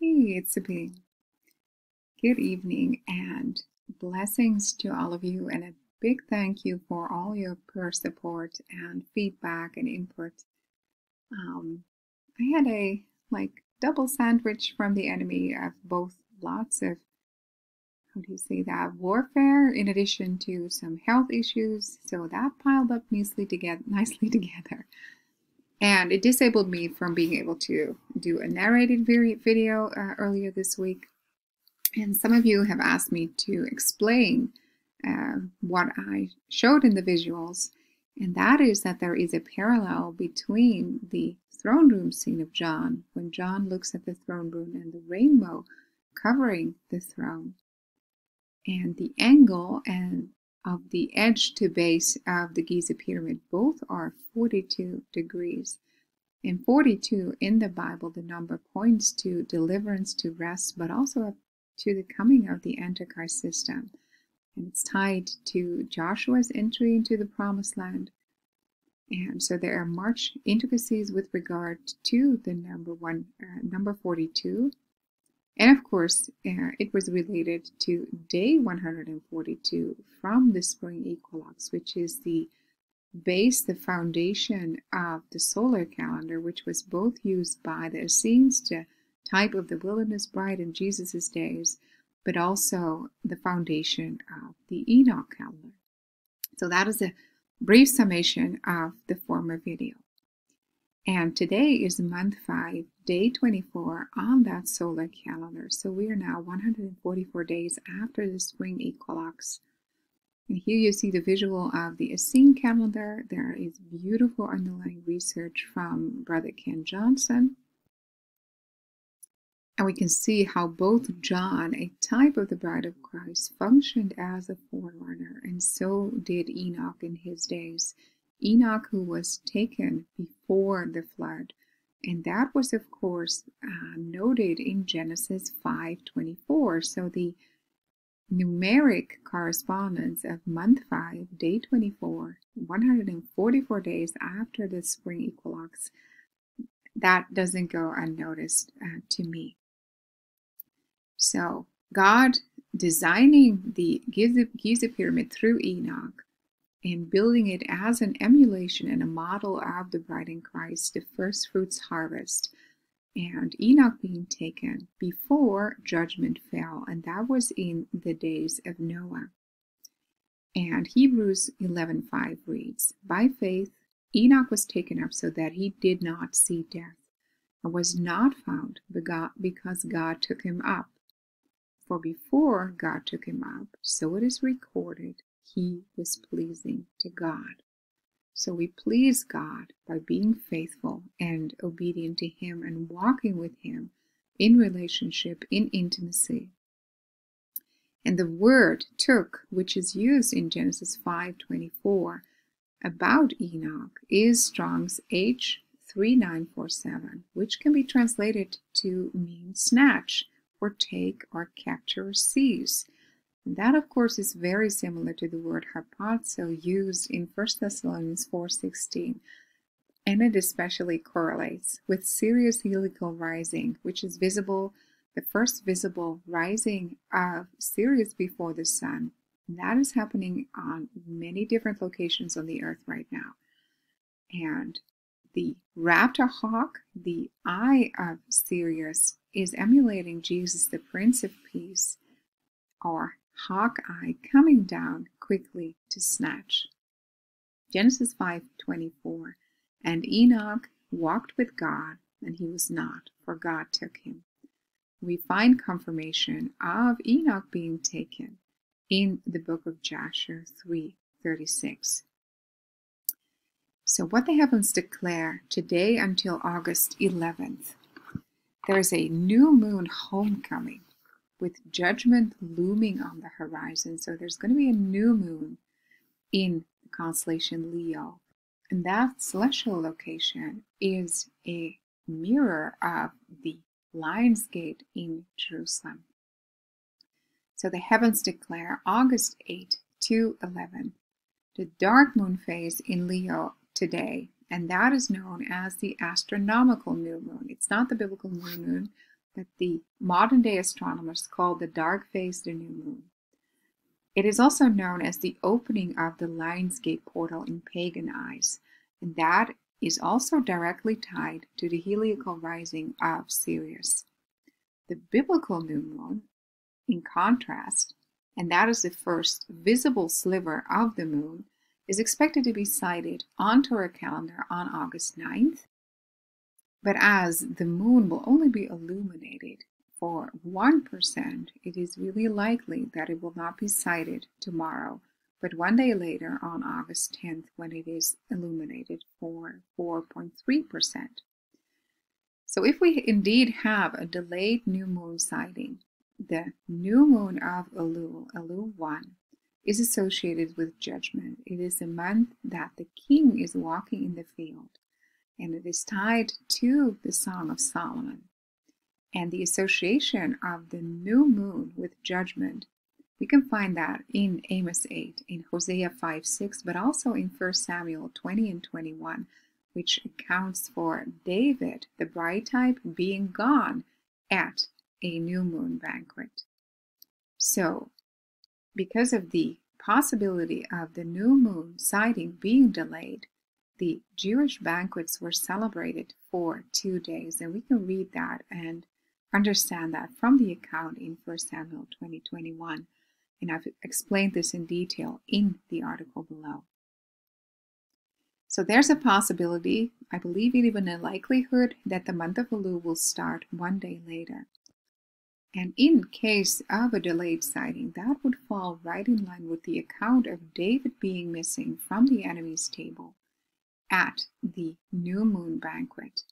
Hey, it's Sabine. Good evening and blessings to all of you, and a big thank you for all your prayer support and feedback and input. I had a double sandwich from the enemy of both lots of, how do you say that, warfare in addition to some health issues. So that piled up nicely together. And it disabled me from being able to do a narrated video earlier this week. And some of you have asked me to explain what I showed in the visuals, and that is that there is a parallel between the throne room scene of John, when John looks at the throne room and the rainbow covering the throne, and the angle and of the edge to base of the Giza pyramid. Both are 42 degrees. And 42 in the Bible, the number points to deliverance, to rest, but also to the coming of the Antichrist system. And it's tied to Joshua's entry into the Promised Land. And so there are much intricacies with regard to the number 42. And of course, it was related to day 142 from the spring equinox, which is the base, the foundation of the solar calendar, which was both used by the Essenes, the type of the wilderness bride in Jesus's days, but also the foundation of the Enoch calendar. So that is a brief summation of the former video. And today is month 5, day 24 on that solar calendar. So we are now 144 days after the spring equinox. And here you see the visual of the Essene calendar. There is beautiful underlying research from Brother Ken Johnson. And we can see how both John, a type of the bride of Christ, functioned as a forerunner, and so did Enoch in his days. Enoch, who was taken before the flood, and that was, of course, noted in Genesis 5:24. So the numeric correspondence of month 5, day 24, 144 days after the spring equinox, that doesn't go unnoticed to me. So God designing the Giza pyramid through Enoch and building it as an emulation and a model of the bride in Christ, the first fruits harvest, and Enoch being taken before judgment fell, and that was in the days of Noah. And Hebrews 11:5 reads, "By faith Enoch was taken up so that he did not see death, and was not found because God took him up. For before God took him up, so it is recorded, he was pleasing to God." So we please God by being faithful and obedient to him and walking with him in relationship, in intimacy. And the word took, which is used in Genesis 5:24 about Enoch, is Strong's H3947, which can be translated to mean snatch, or take, or capture, or seize. And that, of course, is very similar to the word harpazo used in 1 Thessalonians 4:16. And it especially correlates with Sirius helical rising, which is visible, the first visible rising of Sirius before the sun. And that is happening on many different locations on the earth right now. And the raptor hawk, the eye of Sirius, is emulating Jesus, the Prince of Peace, or Hawkeye, coming down quickly to snatch. Genesis 5:24, "And Enoch walked with God, and he was not, for God took him." We find confirmation of Enoch being taken in the book of Joshua 3:36. So what the heavens declare today until August 11th, there's a new moon homecoming with judgment looming on the horizon. So there's going to be a new moon in the constellation Leo. And that celestial location is a mirror of the Lion's Gate in Jerusalem. So the heavens declare August 8 to 11, the dark moon phase in Leo today, and that is known as the astronomical new moon. It's not the biblical new moon, that the modern-day astronomers call the dark phase the new moon. It is also known as the opening of the Lion's Gate portal in pagan eyes, and that is also directly tied to the heliacal rising of Sirius. The biblical new moon, in contrast, and that is the first visible sliver of the moon, is expected to be sighted onto our calendar on August 9th. But as the moon will only be illuminated for 1%, it is really likely that it will not be sighted tomorrow, but one day later on August 10th when it is illuminated for 4.3%. So if we indeed have a delayed new moon sighting, the new moon of Elul 1, is associated with judgment. It is a month that the king is walking in the field, and it is tied to the Song of Solomon. And the association of the new moon with judgment, we can find that in Amos 8, in Hosea 5:6, but also in 1 Samuel 20 and 21, which accounts for David, the bride type, being gone at a new moon banquet. So, because of the possibility of the new moon sighting being delayed, the Jewish banquets were celebrated for 2 days, and we can read that and understand that from the account in 1 Samuel 20:21, and I've explained this in detail in the article below. So there's a possibility, I believe even a likelihood, that the month of Elul will start one day later. And in case of a delayed sighting, that would fall right in line with the account of David being missing from the enemy's table at the new moon banquet.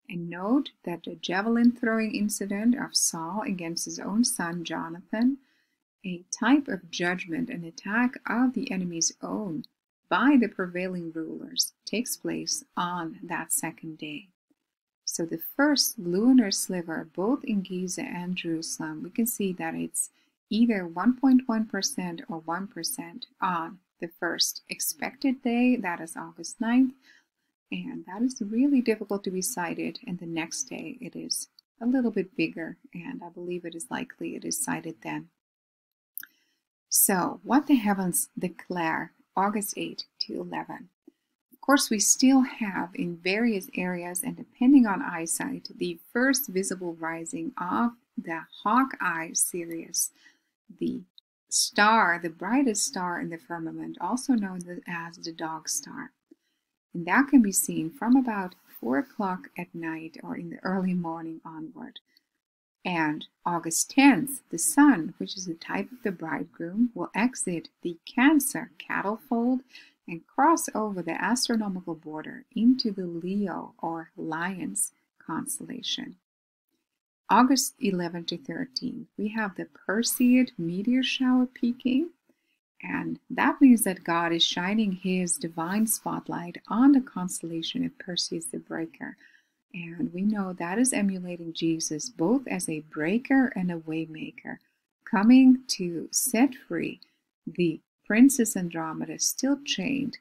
And note that the javelin throwing incident of Saul against his own son Jonathan, a type of judgment and attack of the enemy's own by the prevailing rulers, takes place on that second day. So the first lunar sliver, both in Giza and Jerusalem, we can see that it's either 1.1% or 1% on the first expected day, that is August 9th, and that is really difficult to be sighted, and the next day it is a little bit bigger, and I believe it is likely it is sighted then. So, what the heavens declare August 8 to 11. Of course, we still have in various areas, and depending on eyesight, the first visible rising of the Hawkeye Sirius, the star, the brightest star in the firmament, also known as the dog star. And that can be seen from about 4 o'clock at night or in the early morning onward. And August 10th, the sun, which is the type of the bridegroom, will exit the Cancer cattle fold and cross over the astronomical border into the Leo or Lions constellation. August 11 to 13, we have the Perseid meteor shower peaking, and that means that God is shining his divine spotlight on the constellation of Perseus the Breaker. And we know that is emulating Jesus both as a breaker and a waymaker, coming to set free the Princess Andromeda still chained,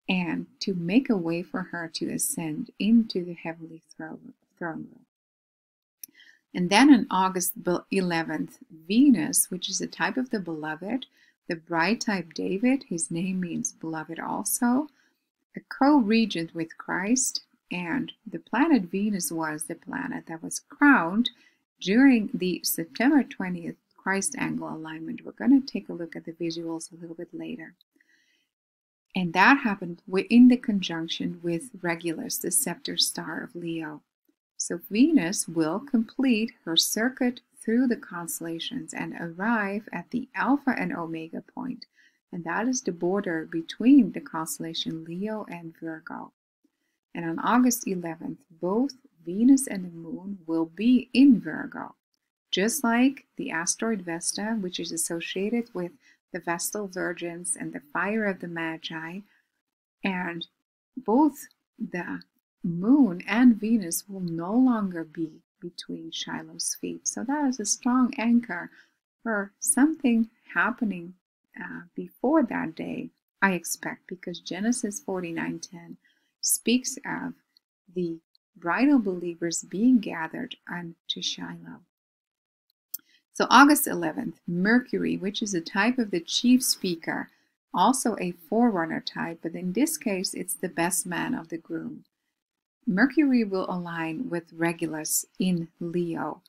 and to make a way for her to ascend into the heavenly throne room. And then on August 11th, Venus, which is a type of the beloved, the bride type David, his name means beloved also, a co-regent with Christ, and the planet Venus was the planet that was crowned during the September 20th Christ angle alignment. We're going to take a look at the visuals a little bit later. And that happened in the conjunction with Regulus, the scepter star of Leo. So Venus will complete her circuit through the constellations and arrive at the Alpha and Omega point, and that is the border between the constellation Leo and Virgo. And on August 11th, both Venus and the Moon will be in Virgo, just like the asteroid Vesta, which is associated with the Vestal Virgins and the fire of the Magi, and both the Moon and Venus will no longer be between Shiloh's feet. So that is a strong anchor for something happening before that day, I expect, because Genesis 49:10 speaks of the bridal believers being gathered unto Shiloh. So August 11th, Mercury, which is a type of the chief speaker, also a forerunner type, but in this case, it's the best man of the groom. Mercury will align with Regulus in Leo.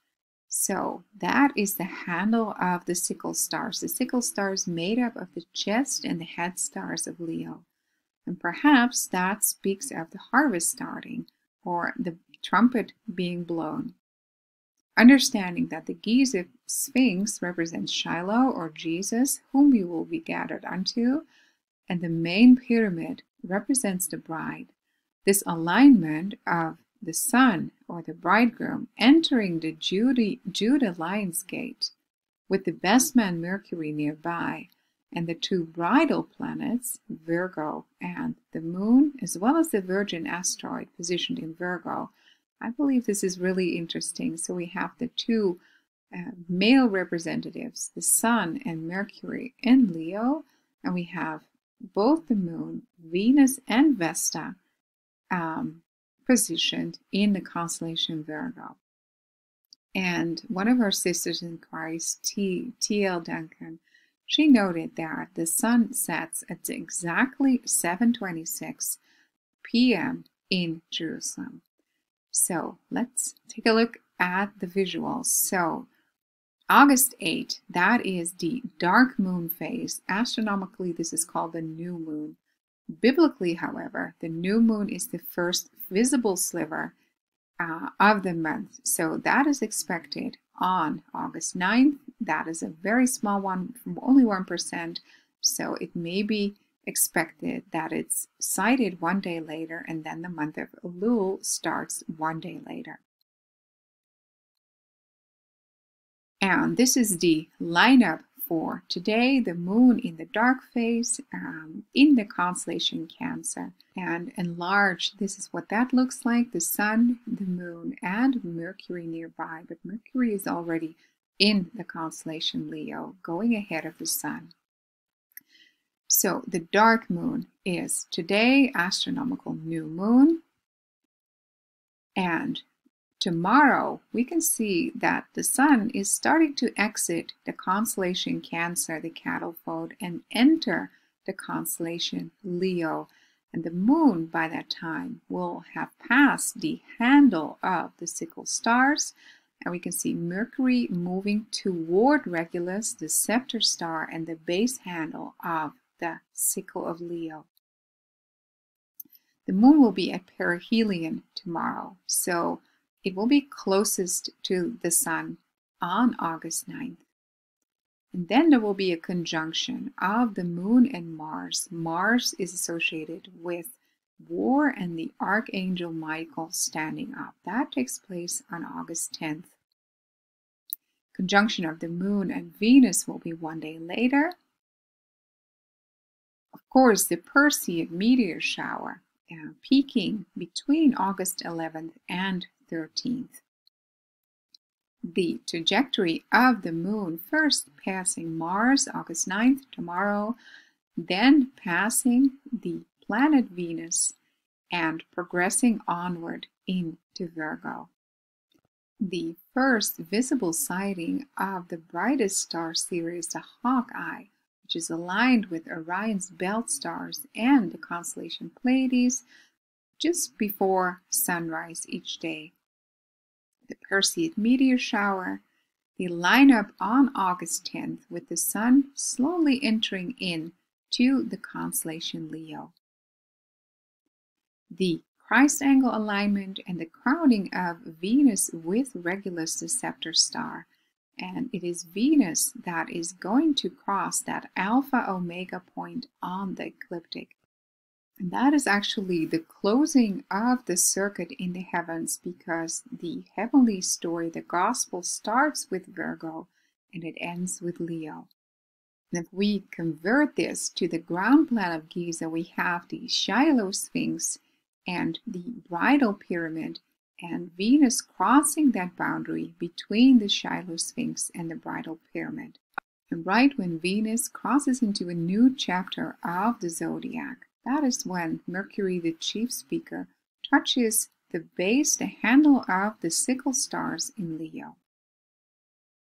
So that is the handle of the sickle stars. The sickle stars made up of the chest and the head stars of Leo. And perhaps that speaks of the harvest starting or the trumpet being blown. Understanding that the Giza Sphinx represents Shiloh or Jesus, whom we will be gathered unto, and the main pyramid represents the bride. This alignment of the sun or the bridegroom entering the Judah Lion's Gate with the best man Mercury nearby and the two bridal planets, Virgo and the moon, as well as the Virgin asteroid positioned in Virgo. I believe this is really interesting. So we have the two male representatives, the sun and Mercury in Leo, and we have both the moon, Venus and Vesta positioned in the constellation Virgo. And one of our sisters in Christ, T.L. Duncan, she noted that the sun sets at exactly 7:26 p.m. in Jerusalem. So let's take a look at the visuals. So August 8, that is the dark moon phase. Astronomically, this is called the new moon. Biblically, however, the new moon is the first visible sliver of the month. So that is expected on August 9th. That is a very small one, from only 1%. So it may be expected that it's sighted one day later, and then the month of Elul starts one day later. And this is the lineup for today, the moon in the dark phase in the constellation Cancer. And enlarged, this is what that looks like, the sun, the moon, and Mercury nearby. But Mercury is already in the constellation Leo, going ahead of the sun. So the dark moon is today, astronomical new moon. And tomorrow, we can see that the sun is starting to exit the constellation Cancer, the cattle fold, and enter the constellation Leo. And the moon, by that time, will have passed the handle of the sickle stars. And we can see Mercury moving toward Regulus, the scepter star, and the base handle of the sickle of Leo. The moon will be at perihelion tomorrow. So it will be closest to the sun on August 9th. And then there will be a conjunction of the moon and Mars. Mars is associated with war and the Archangel Michael standing up. That takes place on August 10th. Conjunction of the moon and Venus will be one day later. Of course, the Perseid meteor shower peaking between August 11th and 13th. The trajectory of the moon first passing Mars, August 9th, tomorrow, then passing the planet Venus and progressing onward into Virgo. The first visible sighting of the brightest star series, the Hawkeye, which is aligned with Orion's belt stars and the constellation Pleiades, just before sunrise each day. The Perseid meteor shower, the lineup on August 10th with the sun slowly entering in to the constellation Leo. The Christ angle alignment and the crowning of Venus with Regulus, the scepter star. And it is Venus that is going to cross that Alpha Omega point on the ecliptic. And that is actually the closing of the circuit in the heavens, because the heavenly story, the gospel, starts with Virgo and it ends with Leo. And if we convert this to the ground plan of Giza, we have the Shiloh Sphinx and the bridal pyramid, and Venus crossing that boundary between the Shiloh Sphinx and the bridal pyramid. And right when Venus crosses into a new chapter of the zodiac, that is when Mercury, the chief speaker, touches the base, the handle of the sickle stars in Leo.